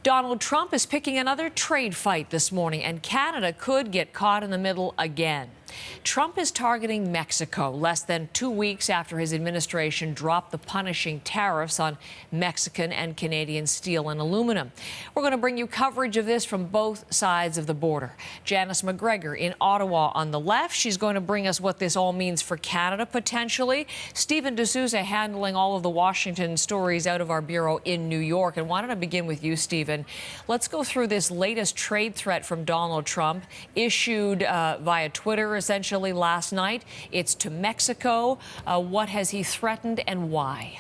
Donald Trump is picking another trade fight this morning, and Canada could get caught in the middle again. Trump is targeting Mexico less than 2 weeks after his administration dropped the punishing tariffs on Mexican and Canadian steel and aluminum. We're going to bring you coverage of this from both sides of the border. Janice McGregor in Ottawa on the left. She's going to bring us what this all means for Canada potentially. Stephen D'Souza handling all of the Washington stories out of our bureau in New York. And why don't I begin with you, Stephen? Let's go through this latest trade threat from Donald Trump issued via Twitter essentially last night. It's to Mexico. What has he threatened and why?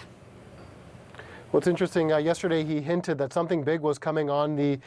Well, it's interesting. Yesterday, he hinted that something big was coming on the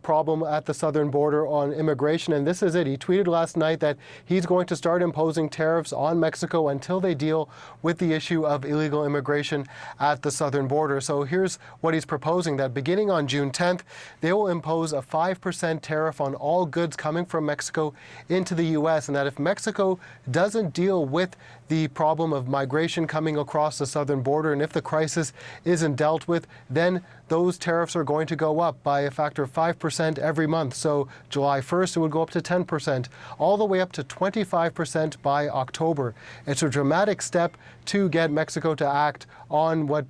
problem at the southern border on immigration, and this is it. He tweeted last night that he's going to start imposing tariffs on Mexico until they deal with the issue of illegal immigration at the southern border. So here's what he's proposing, that beginning on June 10th, they will impose a 5% tariff on all goods coming from Mexico into the U.S., and that if Mexico doesn't deal with the problem of migration coming across the southern border, and if the crisis isn't dealt with, then those tariffs are going to go up by a factor of 5% every month. So July 1st, it would go up to 10%, all the way up to 25% by October. It's a dramatic step to get Mexico to act on what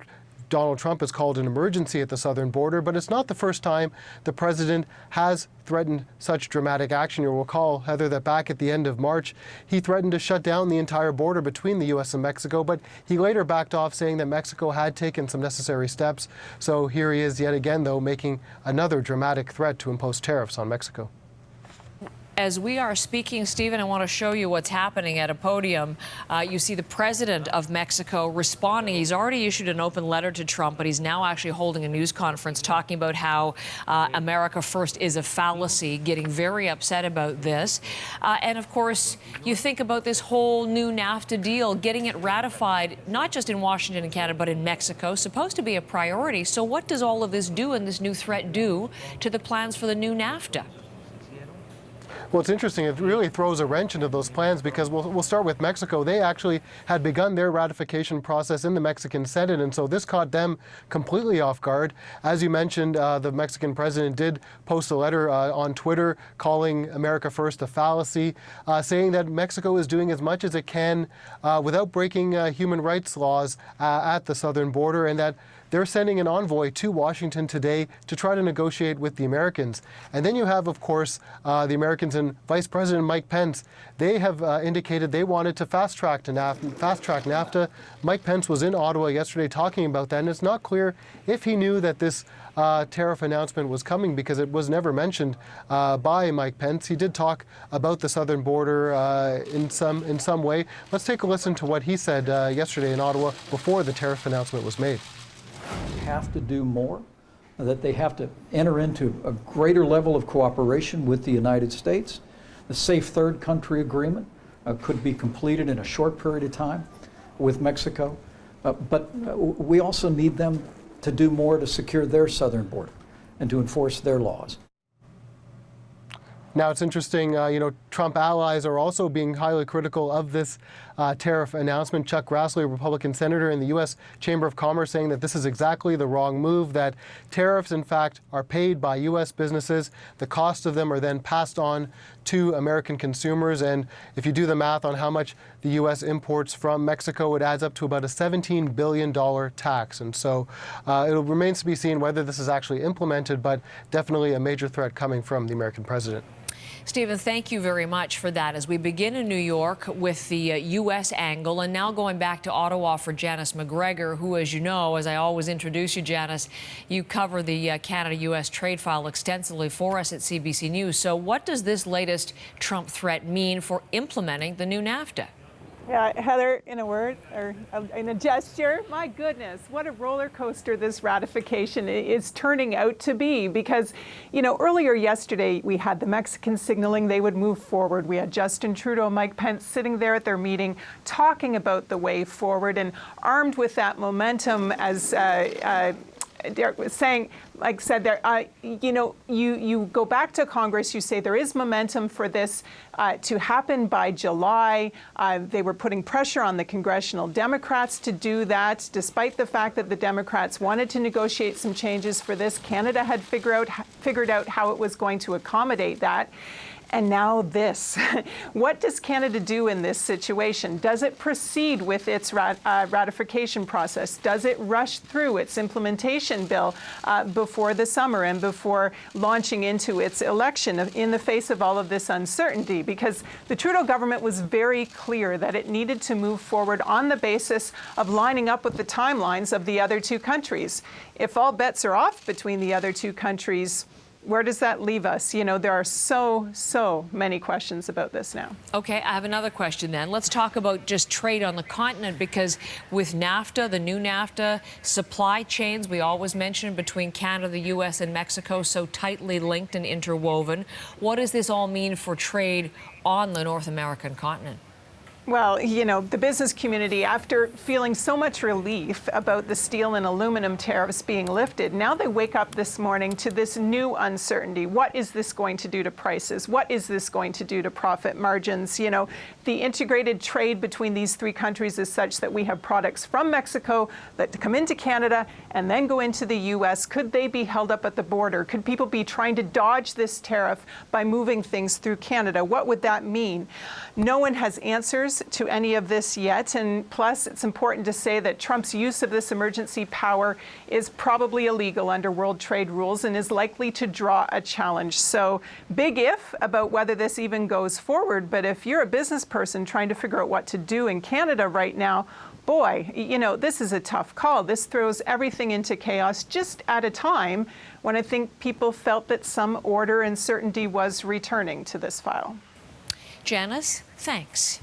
Donald Trump has called an emergency at the southern border, but it's not the first time the president has threatened such dramatic action. You'll recall, Heather, that back at the end of March, he threatened to shut down the entire border between the U.S. and Mexico, but he later backed off, saying that Mexico had taken some necessary steps. So here he is yet again, though, making another dramatic threat to impose tariffs on Mexico. As we are speaking, Stephen, I want to show you what's happening at a podium. You see the president of Mexico responding. He's already issued an open letter to Trump, but he's now actually holding a news conference talking about how America First is a fallacy, getting very upset about this. And of course, you think about this whole new NAFTA deal, getting it ratified, not just in Washington and Canada, but in Mexico, supposed to be a priority. So what does all of this do and this new threat do to the plans for the new NAFTA? Well, it's interesting. It really throws a wrench into those plans, because we'll start with Mexico. They actually had begun their ratification process in the Mexican Senate, and so this caught them completely off guard. As you mentioned, the Mexican president did post a letter on Twitter calling America First a fallacy, saying that Mexico is doing as much as it can without breaking human rights laws at the southern border, and that they're sending an envoy to Washington today to try to negotiate with the Americans. And then you have, of course, the Americans and Vice President Mike Pence. They have indicated they wanted to fast-track NAFTA. Mike Pence was in Ottawa yesterday talking about that, and it's not clear if he knew that this tariff announcement was coming, because it was never mentioned by Mike Pence. He did talk about the southern border in some way. Let's take a listen to what he said yesterday in Ottawa before the tariff announcement was made. Have to do more, that they have to enter into a greater level of cooperation with the United States. The Safe Third Country Agreement could be completed in a short period of time with Mexico, but we also need them to do more to secure their southern border and to enforce their laws. Now, it's interesting, Trump allies are also being highly critical of this tariff announcement. Chuck Grassley, a Republican senator in the U.S. Chamber of Commerce, saying that this is exactly the wrong move, that tariffs, in fact, are paid by U.S. businesses. The cost of them are then passed on to American consumers. And if you do the math on how much the U.S. imports from Mexico, it adds up to about a $17 billion tax. And so it remains to be seen whether this is actually implemented, but definitely a major threat coming from the American president. Stephen, thank you very much for that. As we begin in New York with the U.S. angle, and now going back to Ottawa for Janice McGregor, who, as you know, as I always introduce you, Janice, you cover the Canada-U.S. trade file extensively for us at CBC News. So what does this latest Trump threat mean for implementing the new NAFTA? Yeah, Heather, in a word, or in a gesture, my goodness, what a roller coaster this ratification is turning out to be. Because, earlier yesterday, we had the Mexicans signaling they would move forward. We had Justin Trudeau, Mike Pence sitting there at their meeting talking about the way forward, and armed with that momentum as Derek was saying, like said there, you go back to Congress, you say there is momentum for this to happen by July. They were putting pressure on the congressional Democrats to do that, despite the fact that the Democrats wanted to negotiate some changes for this. Canada had figured out how it was going to accommodate that. And now this. What does Canada do in this situation? Does it proceed with its ratification process? Does it rush through its implementation bill before the summer and before launching into its election in the face of all of this uncertainty? Because the Trudeau government was very clear that it needed to move forward on the basis of lining up with the timelines of the other two countries. If all bets are off between the other two countries, where does that leave us? There are so many questions about this now. Okay, I have another question then. Let's talk about just trade on the continent, because with NAFTA, the new NAFTA, supply chains, we always mention between Canada, the U.S. and Mexico, so tightly linked and interwoven. What does this all mean for trade on the North American continent? Well, the business community, after feeling so much relief about the steel and aluminum tariffs being lifted, now they wake up this morning to this new uncertainty. What is this going to do to prices? What is this going to do to profit margins? The integrated trade between these three countries is such that we have products from Mexico that come into Canada and then go into the U.S. Could they be held up at the border? Could people be trying to dodge this tariff by moving things through Canada? What would that mean? No one has answers to any of this yet, and plus it's important to say that Trump's use of this emergency power is probably illegal under world trade rules and is likely to draw a challenge. So big if about whether this even goes forward, but if you're a business person trying to figure out what to do in Canada right now, boy, this is a tough call. This throws everything into chaos just at a time when I think people felt that some order and certainty was returning to this file. Janice, thanks.